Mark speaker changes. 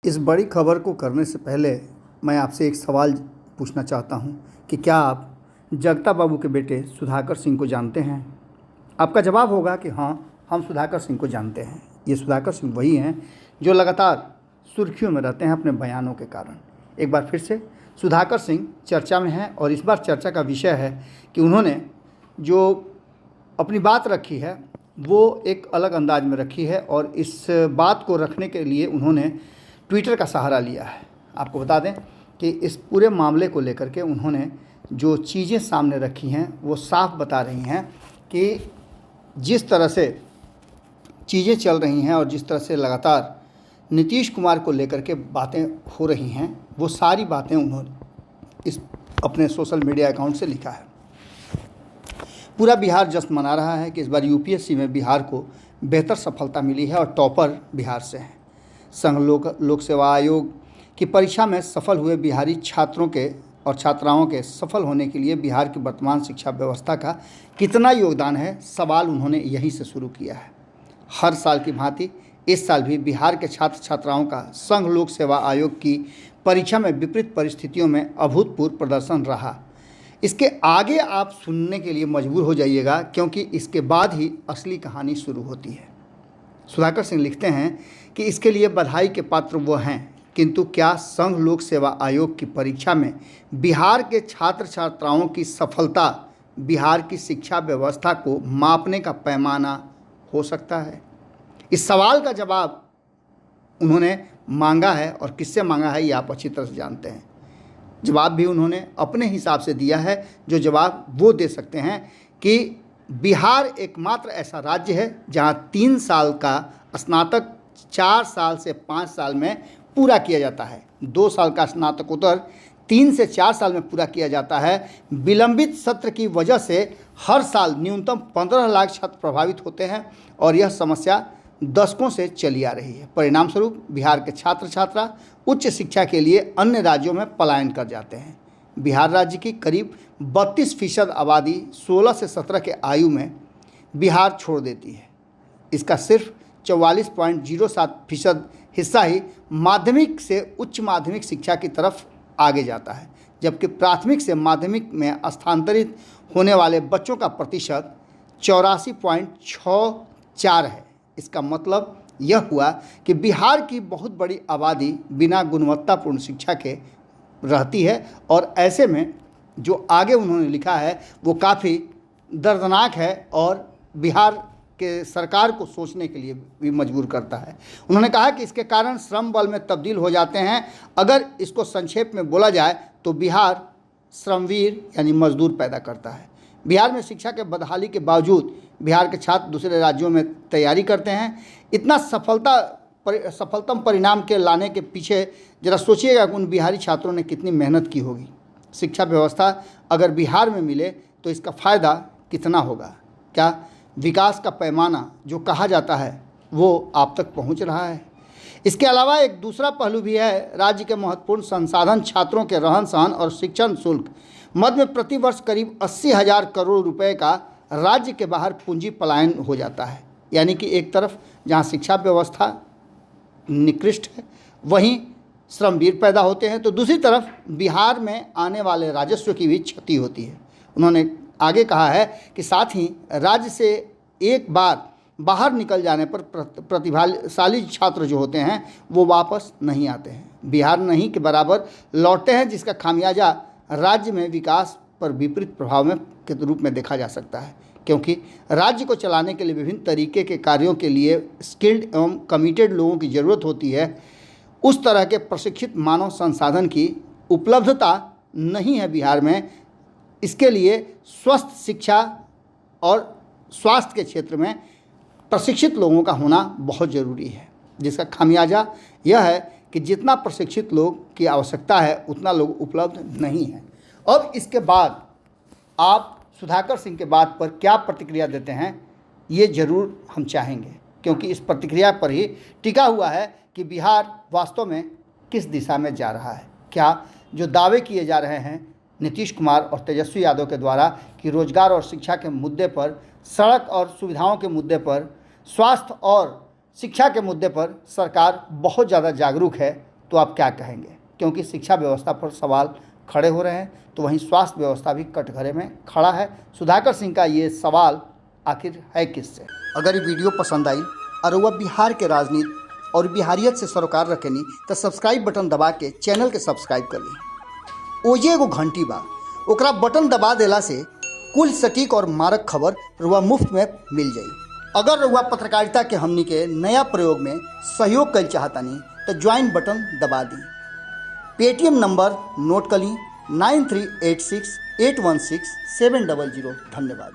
Speaker 1: इस बड़ी खबर को करने से पहले मैं आपसे एक सवाल पूछना चाहता हूं कि क्या आप जगता बाबू के बेटे सुधाकर सिंह को जानते हैं? आपका जवाब होगा कि हाँ, हम सुधाकर सिंह को जानते हैं। ये सुधाकर सिंह वही हैं जो लगातार सुर्खियों में रहते हैं अपने बयानों के कारण। एक बार फिर से सुधाकर सिंह चर्चा में हैं और इस बार चर्चा का विषय है कि उन्होंने जो अपनी बात रखी है वो एक अलग अंदाज में रखी है और इस बात को रखने के लिए उन्होंने ट्विटर का सहारा लिया है। आपको बता दें कि इस पूरे मामले को लेकर के उन्होंने जो चीज़ें सामने रखी हैं वो साफ बता रही हैं कि जिस तरह से चीज़ें चल रही हैं और जिस तरह से लगातार नीतीश कुमार को लेकर के बातें हो रही हैं, वो सारी बातें उन्होंने इस अपने सोशल मीडिया अकाउंट से लिखा है। पूरा बिहार जश्न मना रहा है कि इस बार यूपीएससी में बिहार को बेहतर सफलता मिली है और टॉपर बिहार से है। संघ लोक सेवा आयोग की परीक्षा में सफल हुए बिहारी छात्रों के और छात्राओं के सफल होने के लिए बिहार की वर्तमान शिक्षा व्यवस्था का कितना योगदान है, सवाल उन्होंने यहीं से शुरू किया है। हर साल की भांति इस साल भी बिहार के छात्र छात्राओं का संघ लोक सेवा आयोग की परीक्षा में विपरीत परिस्थितियों में अभूतपूर्व प्रदर्शन रहा। इसके आगे आप सुनने के लिए मजबूर हो जाइएगा क्योंकि इसके बाद ही असली कहानी शुरू होती है। सुधाकर सिंह लिखते हैं कि इसके लिए बधाई के पात्र वो हैं, किंतु क्या संघ लोक सेवा आयोग की परीक्षा में बिहार के छात्र छात्राओं की सफलता बिहार की शिक्षा व्यवस्था को मापने का पैमाना हो सकता है? इस सवाल का जवाब उन्होंने मांगा है और किससे मांगा है ये आप अच्छी तरह से जानते हैं। जवाब भी उन्होंने अपने हिसाब से दिया है, जो जवाब वो दे सकते हैं कि बिहार एकमात्र ऐसा राज्य है जहां 3 साल का स्नातक 4 साल से 5 साल में पूरा किया जाता है। 2 साल का स्नातकोत्तर 3 से 4 साल में पूरा किया जाता है। विलंबित सत्र की वजह से हर साल न्यूनतम 15 लाख छात्र प्रभावित होते हैं और यह समस्या दशकों से चली आ रही है। परिणाम स्वरूप बिहार के छात्र छात्रा उच्च शिक्षा के लिए अन्य राज्यों में पलायन कर जाते हैं। बिहार राज्य की करीब 32% आबादी 16 से 17 के आयु में बिहार छोड़ देती है। इसका सिर्फ 44.07% हिस्सा ही माध्यमिक से उच्च माध्यमिक शिक्षा की तरफ आगे जाता है, जबकि प्राथमिक से माध्यमिक में स्थानांतरित होने वाले बच्चों का प्रतिशत 84.64 है। इसका मतलब यह हुआ कि बिहार की बहुत बड़ी आबादी बिना गुणवत्तापूर्ण शिक्षा के रहती है और ऐसे में जो आगे उन्होंने लिखा है वो काफ़ी दर्दनाक है और बिहार के सरकार को सोचने के लिए भी मजबूर करता है। उन्होंने कहा कि इसके कारण श्रम बल में तब्दील हो जाते हैं। अगर इसको संक्षेप में बोला जाए तो बिहार श्रमवीर यानी मजदूर पैदा करता है। बिहार में शिक्षा के बदहाली के बावजूद बिहार के छात्र दूसरे राज्यों में तैयारी करते हैं। इतना सफलतम परिणाम के लाने के पीछे ज़रा सोचिएगा कि उन बिहारी छात्रों ने कितनी मेहनत की होगी। शिक्षा व्यवस्था अगर बिहार में मिले तो इसका फ़ायदा कितना होगा? क्या विकास का पैमाना जो कहा जाता है वो आप तक पहुंच रहा है? इसके अलावा एक दूसरा पहलू भी है। राज्य के महत्वपूर्ण संसाधन छात्रों के रहन सहन और शिक्षण शुल्क मद में प्रतिवर्ष करीब 80,000 करोड़ रुपए का राज्य के बाहर पूंजी पलायन हो जाता है। यानी कि एक तरफ जहां शिक्षा व्यवस्था निकृष्ट है वहीं श्रमवीर पैदा होते हैं, तो दूसरी तरफ बिहार में आने वाले राजस्व की भी क्षति होती है। उन्होंने आगे कहा है कि साथ ही राज्य से एक बार बाहर निकल जाने पर प्रतिभाशाली छात्र जो होते हैं वो वापस नहीं आते हैं, बिहार नहीं के बराबर लौटते हैं, जिसका खामियाजा राज्य में विकास पर विपरीत प्रभाव में के रूप में देखा जा सकता है। क्योंकि राज्य को चलाने के लिए विभिन्न तरीके के कार्यों के लिए स्किल्ड एवं कमिटेड लोगों की ज़रूरत होती है। उस तरह के प्रशिक्षित मानव संसाधन की उपलब्धता नहीं है बिहार में। इसके लिए स्वस्थ शिक्षा और स्वास्थ्य के क्षेत्र में प्रशिक्षित लोगों का होना बहुत ज़रूरी है, जिसका खामियाजा यह है कि जितना प्रशिक्षित लोग की आवश्यकता है उतना लोग उपलब्ध नहीं है। अब इसके बाद आप सुधाकर सिंह के बात पर क्या प्रतिक्रिया देते हैं ये ज़रूर हम चाहेंगे, क्योंकि इस प्रतिक्रिया पर ही टिका हुआ है कि बिहार वास्तव में किस दिशा में जा रहा है। क्या जो दावे किए जा रहे हैं नीतीश कुमार और तेजस्वी यादव के द्वारा कि रोजगार और शिक्षा के मुद्दे पर, सड़क और सुविधाओं के मुद्दे पर, स्वास्थ्य और शिक्षा के मुद्दे पर सरकार बहुत ज़्यादा जागरूक है, तो आप क्या कहेंगे? क्योंकि शिक्षा व्यवस्था पर सवाल खड़े हो रहे हैं, तो वहीं स्वास्थ्य व्यवस्था भी कटघरे में खड़ा है। सुधाकर सिंह का ये सवाल आखिर है किससे? अगर ये वीडियो पसंद आई और वह बिहार के राजनीति और बिहारियत से सरोकार रखेनी तो सब्सक्राइब बटन दबा के चैनल के सब्सक्राइब कर ली। ओजे एगो घंटी बा, ओकरा बटन दबा देला से कुल सटीक और मारक खबर रुआ मुफ्त में मिल जाई। अगर रुआ पत्रकारिता के हमनी के नया प्रयोग में सहयोग कर चाहतानी तो ज्वाइन बटन दबा दी। पेटीएम नंबर नोट कर ली 9386816700। धन्यवाद।